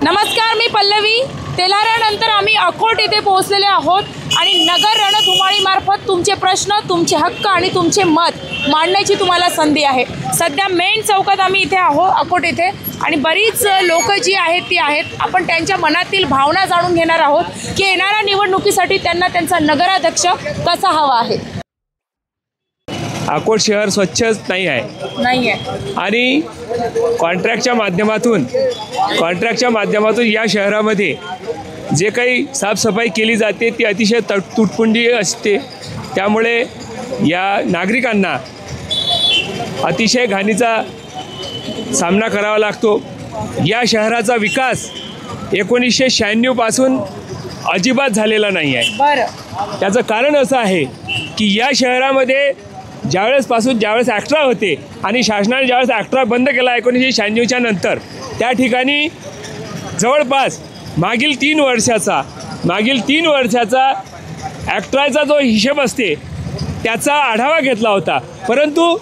नमस्कार, मी पल्लवी। तेल्हारानंतर आम्ही अकोट येथे पोहोचलेले आहोत आणि नगर रणधुमाळीमार्फत तुमचे प्रश्न, तुमचे हक्क आणि तुमचे मत मांडण्याची तुम्हाला संधी आहे। सध्या मेन चौकात आम्ही इथे आहोत अकोट येथे आणि बरीच लोक जी आहेत ती आहेत। आपण त्यांच्या मनातील भावना जाणून घेणार आहोत की येणाऱ्या निवडणुकीसाठी त्यांना त्यांचा नगराध्यक्ष कसा हवा आहे। अकोट शहर स्वच्छच नाही आहे आणि कॉन्ट्रॅक्टच्या माध्यमातून या शहरामध्ये जे काही साफसफाई केली जाते ती अतिशय तुटपुंजी असते। त्यामुळे या नागरिकांना अतिशय घाणीचा सामना करावा लागतो। या शहराचा विकास 1996 पासून अजिबात झालेला नाही आहे। त्याचं कारण असं आहे की या शहरामध्ये ज्यावेळेस ॲक्ट्रा होते आणि शासनाने ज्यावेळेस ॲक्ट्रा बंद केला 1996च्या नंतर, त्या ठिकाणी जवळपास मागील 3 वर्षाचा ॲक्ट्राचा जो हिशोब असते त्याचा आढावा घेतला होता। परंतु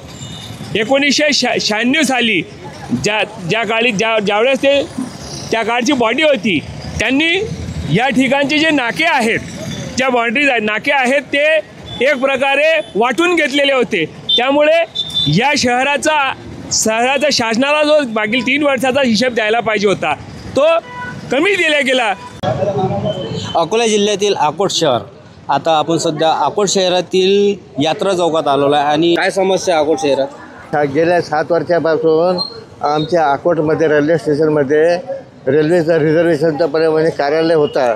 1996 साली ज्यावेळेस त्या काळची बॉडी होती, त्यांनी या ठिकाणचे जे नाके आहेत, ज्या बाउंड्रीज आहेत, नाके आहेत, ते एक प्रकारे वाटून घेतलेले होते। त्यामुळे या शहराचा शासनाला जो मागील 3 वर्षाचा हिशोब द्यायला पाहिजे होता तो कमी दिला गेला। अकोला जिल्ह्यातील अकोट शहर, आता आपण सध्या अकोट शहरातील यात्रा चौकात आलेलो आहे आणि काय समस्या आहे अकोट शहरात? गेल्या 7 वर्षापासून आमच्या अकोटमध्ये रेल्वे स्टेशनमध्ये रेल्वेचं रिझर्वेशनचं म्हणजे कार्यालय होता,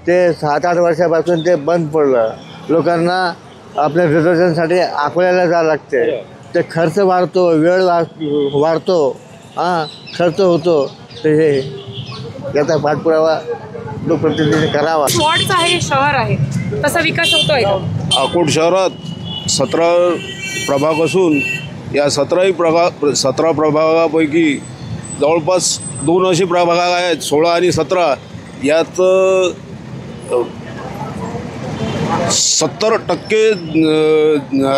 ते 7-8 वर्षापासून ते बंद पडलं। लोकांना आपल्या रिझर्वेशनसाठी अकोल्याला जावं लागते, ते खर्च वाढतो, वेळ वाढतो, खर्च होतो। तर हे याचा पाठपुरावा लोकप्रतिनिधींनी करावा। वॉर्डचं आहे, शहर आहे, तसा विकास होतोय का? अकोट शहरात 17 प्रभाग असून या 17 प्रभागापैकी जवळपास 2 असे प्रभाग आहेत, 16 आणि 17। यात 70%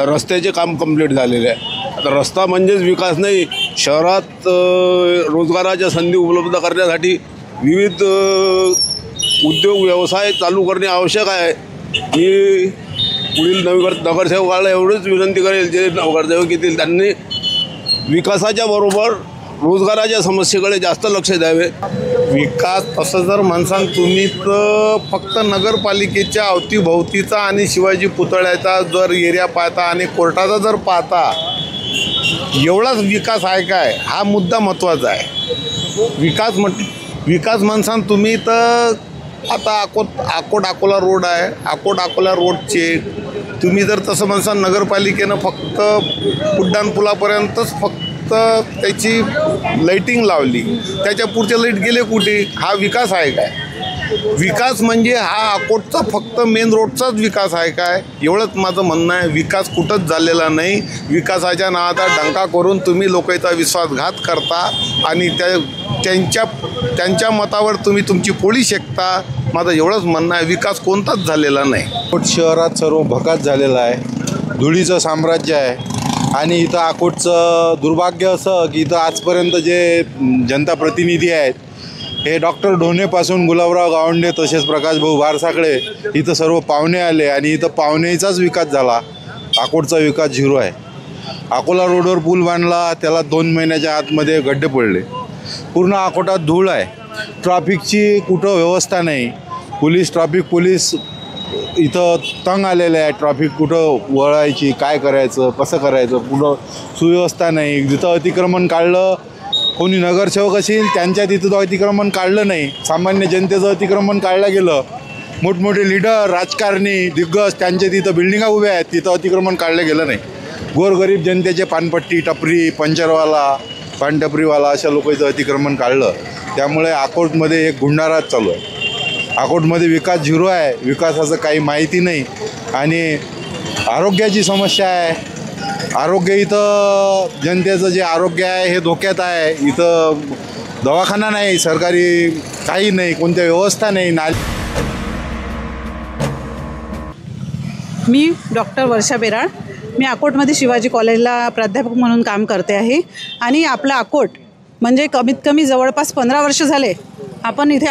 रस्त्याचे काम कंप्लीट झालेले आहे। आता रस्ता म्हणजेच विकास नाही, शहरात रोजगाराच्या संधी उपलब्ध करण्यासाठी विविध उद्योग व्यवसाय चालू करणे आवश्यक आहे। मी पुढील नगरसेवकाला एवढंच विनंती करेल, जे नगरसेवक येतील त्यांनी विकासाच्या बरोबर रोजगाराच्या समस्येकडे जास्त लक्ष द्यावे। विकास तसं जर म्हणसाल तुम्ही तर फक्त नगरपालिकेच्या अवतीभोवतीचा आणि शिवाजी पुतळ्याचा जर एरिया पाहता आणि कोर्टाचा जर पाहता, एवढाच विकास आहे काय, हा मुद्दा महत्त्वाचा आहे। विकास म्हणसाल तुम्ही तर आता अकोट अकोला रोड आहे, अकोट अकोला रोडचे तुम्ही जर तसं म्हणसाल नगरपालिकेनं फक्त उड्डाणपुलापर्यंतच फक्त त्याची लाईटिंग लावली, त्याच्या पुढचे लाईट गेले कुठे? हा विकास आहे काय? विकास म्हणजे हा अकोटचा फक्त मेन रोडचाच विकास आहे काय? एवढंच माझं म्हणणं आहे। विकास कुठंच झालेला नाही। विकासाच्या नावाचा डंका करून तुम्ही लोकांचा विश्वासघात करता आणि त्यांच्या मतावर तुम्ही तुमची पोळी शेकता। माझं एवढंच म्हणणं आहे, विकास कोणताच झालेला नाही। अकोट शहरात सर्व भकास झालेला आहे, धुळीचं साम्राज्य आहे आणि इथं अकोटचं दुर्भाग्य असं की इथं आजपर्यंत जे जनता प्रतिनिधी आहेत, हे डॉक्टर ढोणेपासून गुलाबराव गावंडे तसेच प्रकाशभाऊ भारसाकडे इथं सर्व पाहुणे आले आणि इथं पाहुणेचाच विकास झाला। अकोटचा विकास 0 आहे। अकोला रोडवर पूल बांधला, त्याला 2 महिन्याच्या आतमध्ये गड्डे पडले। पूर्ण अकोटात धूळ आहे, ट्रॅफिकची कुठं व्यवस्था नाही। ट्रॅफिक पोलीस इथं तंग आलेले आहे, ट्रॅफिक कुठं वळायची, काय करायचं, कसं करायचं, कुठं सुव्यवस्था नाही। जिथं अतिक्रमण काढलं, कोणी नगरसेवक असेल त्यांच्या तिथं अतिक्रमण काढलं नाही, सामान्य जनतेचं अतिक्रमण काढलं गेलं। मोठमोठे लीडर, राजकारणी, दिग्गज त्यांच्या तिथं बिल्डिंगा उभ्या आहेत, तिथं अतिक्रमण काढलं गेलं नाही। गोरगरीब जनतेचे पानपट्टी, टपरी, पंचरवाला, पानटपरीवाला अशा लोकांचं अतिक्रमण काढलं। त्यामुळे अकोटमध्ये एक गुंडाराज चालू आहे। अकोटमध्ये विकास 0 आहे, विकासाचं काही माहिती नाही आणि आरोग्याची समस्या आहे। आरोग्य इथं जनतेचं जे आरोग्य आहे हे धोक्यात आहे। इथं दवाखाना नाही, सरकारी काही नाही, कोणत्या व्यवस्था नाही। मी डॉक्टर वर्षा बेराळ, मी अकोटमध्ये शिवाजी कॉलेजला प्राध्यापक म्हणून काम करते आहे आणि आपला अकोट म्हणजे कमीत कमी जवळपास 15 वर्ष झाले आपण इथे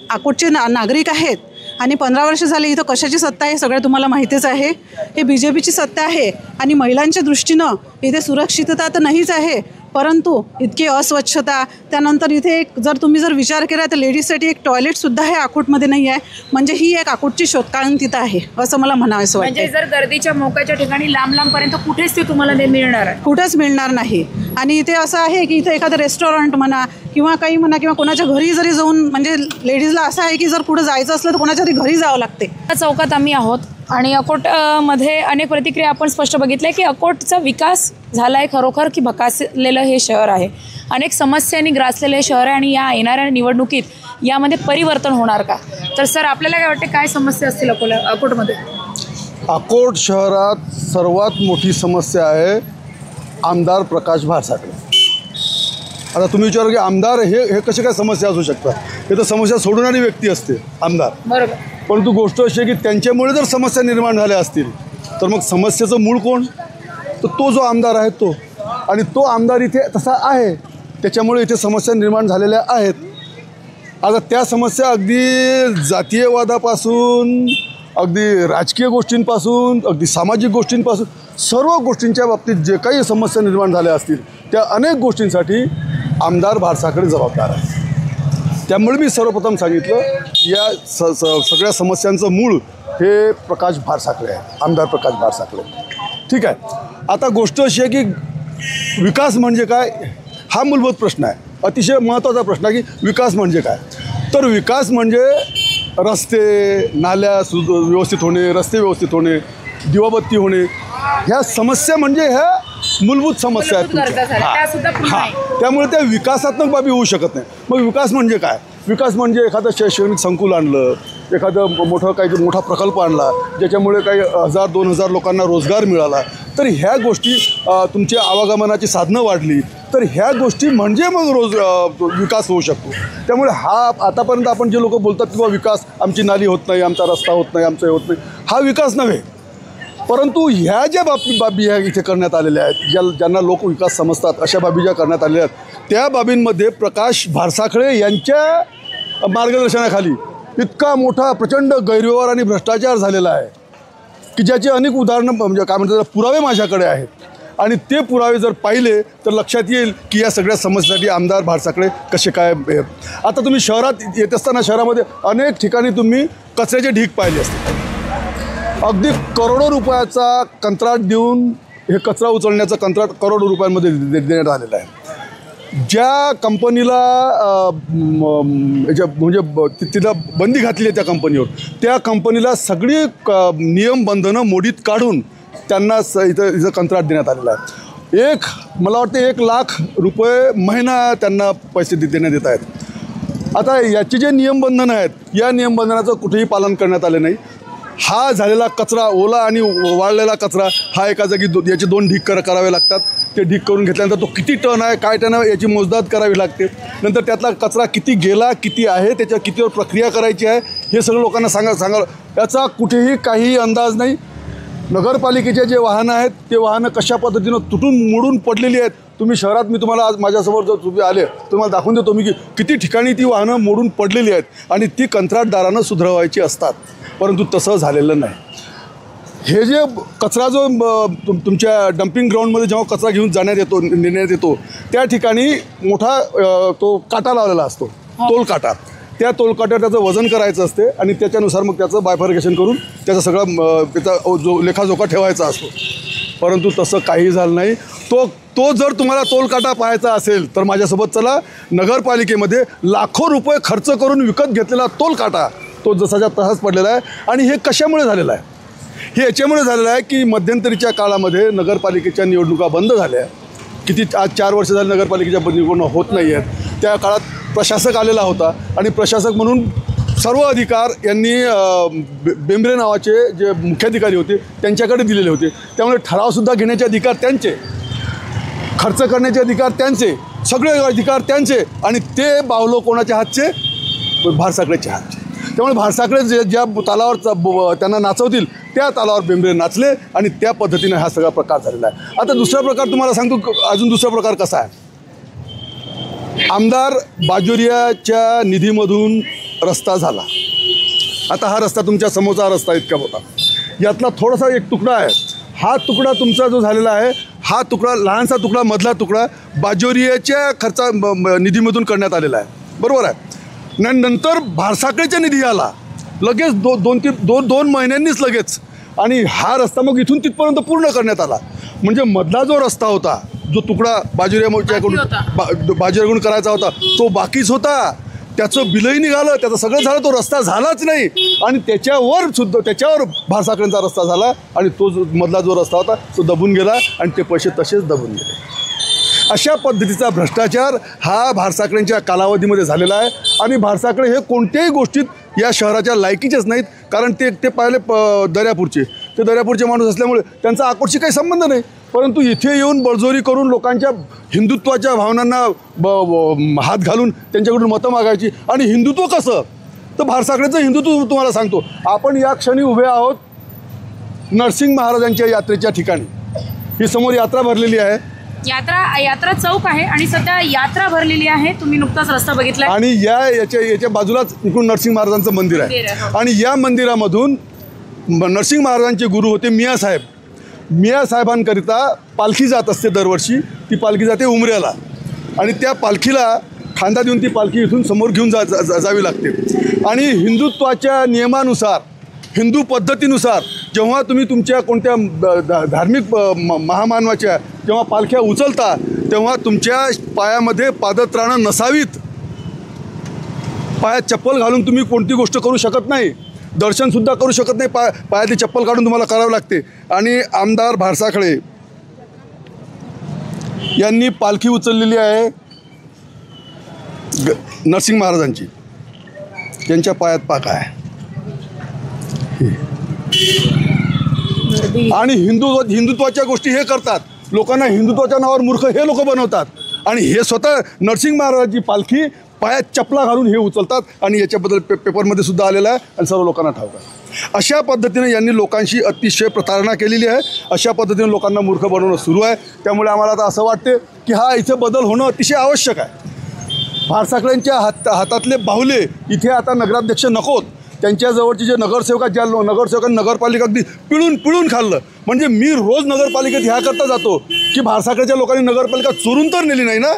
अकोटचे नागरिक आहेत आणि 15 वर्ष झाले इथं कशाची सत्ता आहे सगळं तुम्हाला माहितीच आहे. हे BJPची सत्ता आहे आणि महिलांच्या दृष्टीनं इथे सुरक्षितता तर नाहीच आहे, परंतु इतकी अस्वच्छता. त्यानंतर इथे जर तुम्ही विचार केला तर लेडीजसाठी एक टॉयलेटसुद्धा हे अकोटमध्ये नाही आहे. म्हणजे ही एक अकोटची शोधकांतिता आहे असं मला म्हणावंसं वाटतं. म्हणजे जर गर्दीच्या मोक्याच्या ठिकाणी लांबपर्यंत कुठेच ते तुम्हाला मिळणार आहे, कुठंच मिळणार नाही. आणि इथे असं आहे की इथे एखादं रेस्टॉरंट म्हणा किंवा काही म्हणा किंवा कोणाच्या घरी जरी जाऊन, म्हणजे लेडीजला असं आहे की जर कुठं जायचं असलं तर कोणाच्या तरी घरी जावं लागते. चौकात आम्ही आहोत आणि अकोटमध्ये अनेक प्रतिक्रिया आपण स्पष्ट बघितल्या की अकोटचा विकास झाला आहे खरोखर की भकासलेलं हे शहर आहे. अनेक समस्यांनी ग्रासलेलं हे शहर आहे आणि या येणाऱ्या निवडणुकीत यामध्ये परिवर्तन होणार का? तर सर आपल्याला काय वाटते, काय समस्या असतील अकोटमध्ये? अकोट शहरात सर्वात मोठी समस्या आहे आमदार प्रकाश भासाकडे. आता तुम्ही विचार की आमदार हे कसे काय समस्या असू शकतात? हे तर समस्या सोडवणारी व्यक्ती असते आमदार. बरोबर. परंतु गोष्ट अशी आहे की त्यांच्यामुळे जर समस्या निर्माण झाल्या असतील तर मग समस्येचं मूळ कोण? तर तो जो आमदार आहे तो, आणि तो आमदार इथे तसा आहे त्याच्यामुळे इथे समस्या निर्माण झालेल्या आहेत. आता त्या समस्या अगदी जातीयवादापासून, अगदी राजकीय गोष्टींपासून, अगदी सामाजिक गोष्टींपासून, सर्व गोष्टींच्या बाबतीत जे काही समस्या निर्माण झाल्या असतील त्या अनेक गोष्टींसाठी आमदार भाडसाकडे जबाबदार आहे. त्यामुळे मी सर्वप्रथम सांगितलं या सगळ्या समस्यांचं मूळ हे प्रकाश भाडसाकडे आहे, आमदार प्रकाश भाडसाकडे. ठीक आहे. आता गोष्ट अशी आहे की विकास म्हणजे काय हा मूलभूत प्रश्न आहे, अतिशय महत्त्वाचा प्रश्न आहे की विकास म्हणजे काय. तर विकास म्हणजे रस्ते नाल्या व्यवस्थित होणे, रस्ते व्यवस्थित होणे, दिवाबत्ती होणे, ह्या समस्या म्हणजे ह्या मूलभूत समस्या आहेत. त्यामुळे त्या विकासात्मक बाबी होऊ शकत नाही. मग विकास म्हणजे काय? विकास म्हणजे एखादं शैक्षणिक संकुल आणलं, एखादं मोठा प्रकल्प आणला ज्याच्यामुळे काही 1000-2000 लोकांना रोजगार मिळाला, तर ह्या गोष्टी तुमच्या आवागमनाची साधनं वाढली तर ह्या गोष्टी म्हणजे मग विकास होऊ शकतो. त्यामुळे हा आतापर्यंत आपण जे लोक बोलतात किंवा विकास, आमची नाली होत नाही, आमचा रस्ता होत नाही, आमचं होत नाही, हा विकास नव्हे. परंतु ह्या ज्या बाबी ह्या इथे करण्यात आलेल्या आहेत, ज्यांना लोक विकास समजतात अशा बाबी ज्या करण्यात आलेल्या आहेत, त्या बाबींमध्ये प्रकाश भाडसाखळे यांच्या मार्गदर्शनाखाली इतका मोठा प्रचंड गैरव्यवहार आणि भ्रष्टाचार झालेला आहे की ज्याची अनेक उदाहरणं, म्हणजे काय म्हणतात, पुरावे माझ्याकडे आहेत. आणि ते पुरावे जर पाहिले तर लक्षात येईल की या सगळ्या समस्येसाठी आमदार भाडसाकडे कसे काय. आता तुम्ही शहरात येत असताना शहरामध्ये अनेक ठिकाणी तुम्ही कचऱ्याचे ढीग पाहिले असतील. अगदी करोडो रुपयाचा कंत्राट देऊन हे कचरा उचलण्याचं कंत्राट करोडो रुपयांमध्ये देण्यात आलेलं आहे. ज्या कंपनीला म्हणजे तिला बंदी घातली आहे त्या कंपनीवर, त्या कंपनीला सगळी नियम बंधनं मोडीत काढून त्यांना इथं कंत्राट देण्यात आलेलं आहे. मला वाटतं 1 लाख रुपये महिना त्यांना पैसे देण्यात येत आहेत. आता याचे जे नियमबंधनं आहेत या नियमबंधनाचं कुठेही पालन करण्यात आले नाही. हा झालेला कचरा, ओला आणि वाळलेला कचरा, हा एका जागी याचे 2 ढीग करावे लागतात. ते ढीग करून घेतल्यानंतर तो किती टन आहे, काय टन आहे याची मोजदाद करावी लागते. नंतर त्यातला कचरा किती गेला, किती आहे, त्याच्यावर कितीवर प्रक्रिया करायची आहे, हे सगळं लोकांना सांगा. याचा कुठेही काही अंदाज नाही. नगरपालिकेचे जे वाहनं आहेत ते वाहनं कशा पद्धतीनं तुटून मोडून पडलेली आहेत. तुम्ही शहरात, मी तुम्हाला आज माझ्यासमोर जर तुम्ही आले तुम्हाला दाखवून देतो मी की किती ठिकाणी ती वाहनं मोडून पडलेली आहेत आणि ती कंत्राटदारानं सुधारवायची असतात, परंतु तसं झालेलं नाही. हे जे कचरा जो तुमच्या डम्पिंग ग्राउंडमध्ये जेव्हा कचरा घेऊन नेण्यात येतो त्या ठिकाणी मोठा तो काटा लावलेला असतो, तोलकाटा. त्या तोलकाट्यावर त्याचं वजन करायचं असते आणि त्याच्यानुसार मग त्याचं बायफर्गेशन करून त्याचा सगळा त्याचा जो लेखाजोखा ठेवायचा असतो. परंतु तसं काही झालं नाही. तो जर तुम्हाला तोलकाटा पाहायचा असेल तर माझ्यासोबत चला. नगरपालिकेमध्ये लाखो रुपये खर्च करून विकत घेतलेला तोलकाटा तो जसाच्या तसाच पडलेला आहे. आणि हे कशामुळे झालेलं आहे? हे याच्यामुळे झालेलं आहे की मध्यंतरीच्या काळामध्ये नगरपालिकेच्या निवडणुका बंद झाल्या. आज 4 वर्ष झाली नगरपालिकेच्या निवडणुका होत नाही आहेत. त्या काळात प्रशासक आलेला होता आणि प्रशासक म्हणून सर्व अधिकार यांनी बेंबरे नावाचे जे मुख्याधिकारी होते त्यांच्याकडे दिलेले होते. त्यामुळे ठरावसुद्धा घेण्याचे अधिकार त्यांचे, खर्च करण्याचे अधिकार त्यांचे, सगळे अधिकार त्यांचे. आणि ते बावलो कोणाच्या हातचे? भाडसाकळेच्या हातचे. त्यामुळे भाडसाकळे ज्या तालावर त्यांना नाचवतील त्या तालावर बेंबरे नाचले आणि त्या पद्धतीने हा सगळा प्रकार झालेला आहे. आता दुसरा प्रकार तुम्हाला सांगतो. अजून दुसरा प्रकार कसा आहे? आमदार बाजोरियाच्या निधीमधून रस्ता झाला. आता हा रस्ता तुमच्या समोरचा रस्ता इतका मोठा, यातला थोडासा एक तुकडा आहे. हा तुकडा तुमचा जो झालेला आहे, हा तुकडा लहानसा तुकडा, मधला तुकडा बाजोरियाच्या निधीमधून करण्यात आलेला आहे. बरोबर आहे. नंतर भारसाकळेचा निधी आला लगेच दोन महिन्यांनीच लगेच, आणि हा रस्ता मग इथून तिथपर्यंत पूर्ण करण्यात आला. म्हणजे मधला जो रस्ता होता, जो तुकडा बाजोरियाकडून करायचा होता, तो बाकीच होता. त्याचं बिलही निघालं, त्याचं सगळं झालं, तो रस्ता झालाच नाही. आणि त्याच्यावर भारसाकळेंचा रस्ता झाला, आणि तो मधला जो रस्ता होता तो दबून गेला, आणि ते पैसे तसेच दबून गेले. अशा पद्धतीचा भ्रष्टाचार हा भारसाकळेंच्या कालावधीमध्ये झालेला आहे. आणि भारसाकळे हे कोणत्याही गोष्टीत या शहराच्या लायकीचेच नाहीत, कारण ते पाहिले दर्यापूरचे माणूस असल्यामुळे त्यांचा अकोटशी काही संबंध नाही. परंतु इथे येऊन बळजोरी करून लोकांच्या हिंदुत्वाच्या भावनांना हात घालून त्यांच्याकडून मतं मागायची. आणि हिंदुत्व कसं, तर भारसाकळेचं हिंदुत्व तुम्हाला सांगतो. आपण या क्षणी उभे आहोत नरसिंग महाराजांच्या यात्रेच्या ठिकाणी. ही समोर यात्रा भरलेली आहे, यात्रा चौक आहे, आणि सध्या यात्रा भरलेली आहे. तुम्ही नुकताच रस्ता बघितला, आणि याच्या बाजूलाच इकडून नरसिंग महाराजांचं मंदिर आहे. आणि या मंदिरामधून नरसिंग महाराजांचे गुरु होते मियासाहेब. मियासाहेबांकरिता पालखी जात असते दरवर्षी. ती पालखी जाते उमऱ्याला, आणि त्या पालखीला खांदा देऊन ती पालखी इथून समोर घेऊन जावी लागते. आणि हिंदुत्वाच्या नियमानुसार, हिंदू पद्धतीनुसार जेव्हा तुम्ही तुमच्या कोणत्या धार्मिक महामानवाच्या जेव्हा पालख्या उचलता, तेव्हा तुमच्या पायामध्ये पादत्राणं नसावीत. पायात चप्पल घालून तुम्ही कोणती गोष्ट करू शकत नाही, दर्शनसुद्धा करू शकत नाही. पायातली चप्पल काढून तुम्हाला करावं लागते. आणि आमदार भारसाकळे यांनी पालखी उचललेली आहे नरसिंग महाराजांची. त्यांच्या पायात पाका आहे. आणि हिंदुत्वाच्या गोष्टी हे करतात, लोकांना हिंदुत्वाच्या नावावर मूर्ख हे लोक बनवतात. आणि हे स्वतः नरसिंग महाराजांची पालखी पायात चपला घालून हे उचलतात. आणि याच्याबद्दल पेपरमध्ये सुद्धा आलेलं आहे, आणि सर्व लोकांना ठाऊक आहे. अशा पद्धतीने यांनी लोकांशी अतिशय प्रतारणा केलेली आहे. अशा पद्धतीने लोकांना मूर्ख बनवणं सुरू आहे. त्यामुळे आम्हाला आता असं वाटते की हा इथे बदल होणं अतिशय आवश्यक आहे. भारसाकळेंच्या हातातले बाहुले इथे आता नगराध्यक्ष नकोत. त्यांच्याजवळचे जे नगरसेवक आहेत, ज्या नगरसेवकांनी नगरपालिका अगदी पिळून खाल्लं. म्हणजे मी रोज नगरपालिकेत ह्याकरता जातो की भारसाकळेच्या लोकांनी नगरपालिका चोरून तर नेली नाही ना.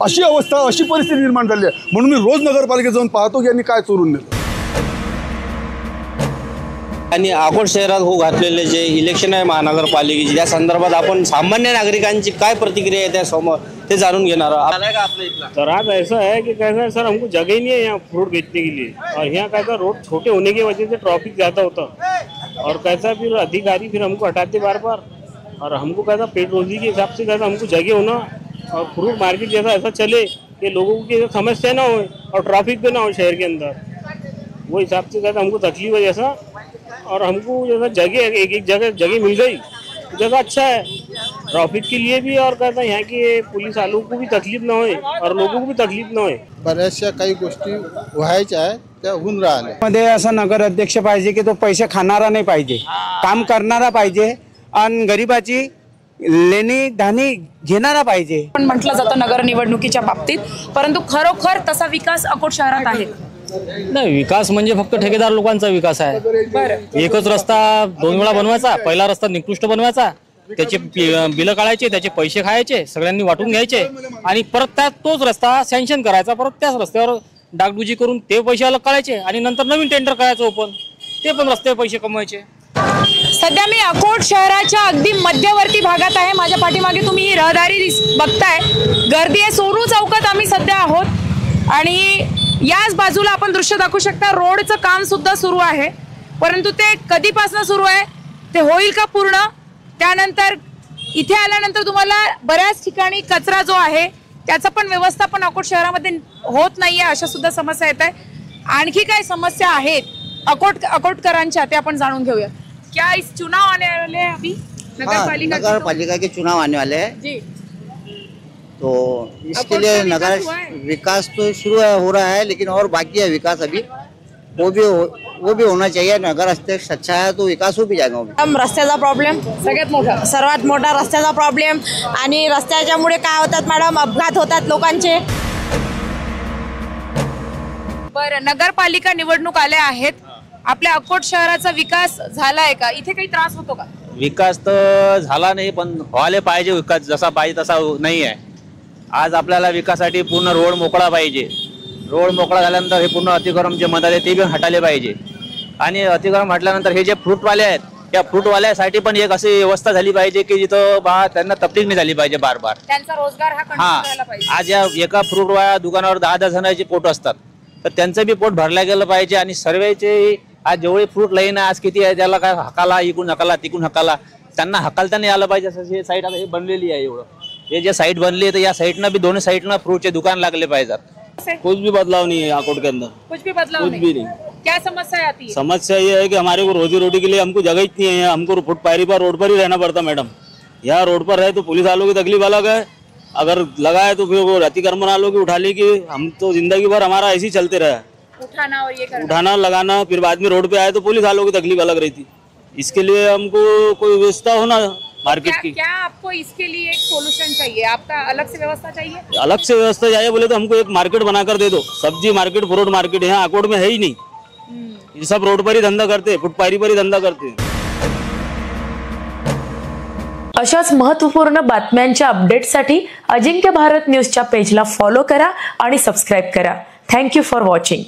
अशी अवस्था, अशी परिस्थिती निर्माण झाली आहे. म्हणून मी रोज नगरपालिकेत जाऊन पाहतो की यांनी काय चोरून नेलं. आणि अकोट शहरात घातलेले जे इलेक्शन आहे महानगरपालिकेची, त्या संदर्भात आपण सामान्य नागरिकांची काय प्रतिक्रिया आहे त्यासमोर ते जाणून घेणार आहोत. सर आज ऐसा है कि कैसा है सर, हमको जगह ही नहीं है यहाँ फ्रूट बेचने के लिए, और यहाँ कैसा रोड छोटे होने की वजह से ट्रैफिक ज़्यादा होता, और कैसा फिर अधिकारी फिर हमको हटाते बार, और हमको कैसा पेट रोजी के हिसाब से कैसा हमको जगह होना और फ्रूट मार्केट जैसा ऐसा चले कि लोगों की समस्या ना हो और ट्रैफिक भी ना हो शहर के अंदर, वो हिसाब से कैसा हमको तकलीफ है जैसा. और हमको जैसा जगह एक जगह मिल गई, जगह अच्छा है ट्रैफिक के लिए भी, और कहता यहाँ के पुलिस वालों को भी तकलीफ ना होए और लोगों को भी तकलीफ ना होए. बऱ्याचशा काही गोष्टी व्हायच्या आहेत त्या होऊन राहिल्या. मध्ये असा नगर अध्यक्ष पाहिजे की तो पैसे खाणारा नाही पाहिजे, काम करणारा पाहिजे, आणि गरिबाची लेणी धानी घेणारा पाहिजे. पण म्हटलं जातं नगर निवडणुकीच्या बाबतीत, परंतु खरोखर तसा विकास अकोट शहरात आहे नाही. विकास म्हणजे फक्त ठेकेदार लोकांचा विकास आहे. एकच रस्ता 2 वेळा बनवायचा. पहिला रस्ता निकृष्ट बनवायचा, त्याचे बिलं काढायचे, त्याचे पैसे खायचे, सगळ्यांनी वाटून घ्यायचे, आणि परत तोच रस्ता सँक्शन करायचा. परत त्याच रस्त्यावर डागडुजी करून ते पैसे अलग काढायचे, आणि नंतर नवीन टेंडर करायचं ओपन, ते पण रस्त्यावर पैसे कमवायचे. सध्या मी अकोट शहराच्या अगदी मध्यवर्ती भागात आहे. माझ्या पाठीमागे तुम्ही ही रहदारी बघताय, गर्दी आहे. सोनू चौकात आम्ही सध्या आहोत, आणि याच बाजूला आपण दृश्य दाखवू शकता. रोडचं काम सुद्धा सुरू आहे, परंतु ते कधीपासून सुरू आहे, ते होईल का पूर्ण. त्यानंतर इथे आल्यानंतर तुम्हाला बऱ्याच ठिकाणी कचरा जो आहे त्याचा पण व्यवस्थापन अकोट शहरामध्ये होत नाहीये, अशा सुद्धा समस्या येत आहे. आणखी काय समस्या आहेत अकोटकरांच्या ते आपण जाणून घेऊया. क्या इस चुनाव आने वाले हैं अभी नगरपालिका के चुनाव आने वाले हैं जी, तो इसके लिए नगर विकास तो शुरू हो रहा है, लेकिन और बाकी है विकास अभी, वो भी होना चाहिए. नगर अध्यक्ष अच्छा है तो विकास हो भी जाएगा. रस्त्याचा प्रॉब्लेम सर्वात मोठा रस्त्याचा प्रॉब्लेम, आणि रस्त्याच्यामुळे काय होतात मॅडम, अपघात होतात लोकांचे. बरं, नगरपालिका निवडणूक आल्या आहेत, आपल्या अकोट शहराचा विकास झालाय का? इथे काही त्रास होतो का? विकास तर झाला नाही, पण व्हायला पाहिजे. विकास जसा पाहिजे तसा नाही आहे. आज आपल्याला विकासासाठी पूर्ण रोड मोकळा पाहिजे. रोड मोकळा झाल्यानंतर हे पूर्ण अतिक्रम जे मधाले ते पण हटायला पाहिजे. आणि अतिक्रम हटल्यानंतर हे जे फ्रूटवाले आहेत, त्या फ्रूटवाल्यासाठी पण एक अशी व्यवस्था झाली पाहिजे की जिथं त्यांना तकलीफ नाही झाली पाहिजे बार बार. त्यांचा रोजगार हा कंटिन्यू राहिला पाहिजे. आज या एका फ्रूटवाल्या दुकानावर 10-10 जणांचे पोट असतात, तर त्यांचं बी पोट भरल्या गेलं पाहिजे. आणि सर्वेचे आज जेवढे फ्रूट लाईन आज किती आहे, त्याला काय हकाला, इकडून हकाला, तिकडून हकाला, त्यांना हकालता नाही आलं पाहिजे. असं हे साईड आता हे बनलेली आहे. एवढं हे जे साईड बनली आहे, तर या साईडनं बी दोन्ही साईडनं फ्रूटचे दुकान लागले पाहिजेत. कुछ भी बदलाव नहीं है आकोट के अंदर, कुछ भी बदलाव कुछ भी नहीं। क्या समस्या आती है? समस्या ये है कि हमारे को रोजी रोटी के लिए हमको जगह ही नहीं है, हमको फुट पायरी पर रोड पर ही रहना पड़ता। मैडम यहाँ रोड पर रहे तो पुलिस वालों की तकलीफ अलग है, अगर लगा है तो फिर वो अतिक्रमण वालों की उठा ली कि हम तो जिंदगी भर हमारा ऐसे ही चलते रहे, उठाना और ये करना, उठाना लगाना, फिर बाद में रोड पे आए तो पुलिस वालों की तकलीफ अलग रहती। इसके लिए हमको कोई व्यवस्था होना मार्केट की। क्या आपको इसके लिए एक सोल्यूशन चाहिए? आपका अलग से व्यवस्था चाहिए? अलग से व्यवस्था चाहिए बोले तो हमको एक मार्केट बनाकर दे दो, सब्जी मार्केट, फ्रूट मार्केट। यहाँ आकोट में है ही नहीं, ये सब रोड पर ही धंधा करते, फुटपाथी पर ही धंधा करते। अशाच महत्त्वपूर्ण बातम्यांच्या अपडेटसाठी अजिंक्य भारत न्यूजच्या पेजला फॉलो करा आणि सबस्क्राईब करा. Thank you for watching.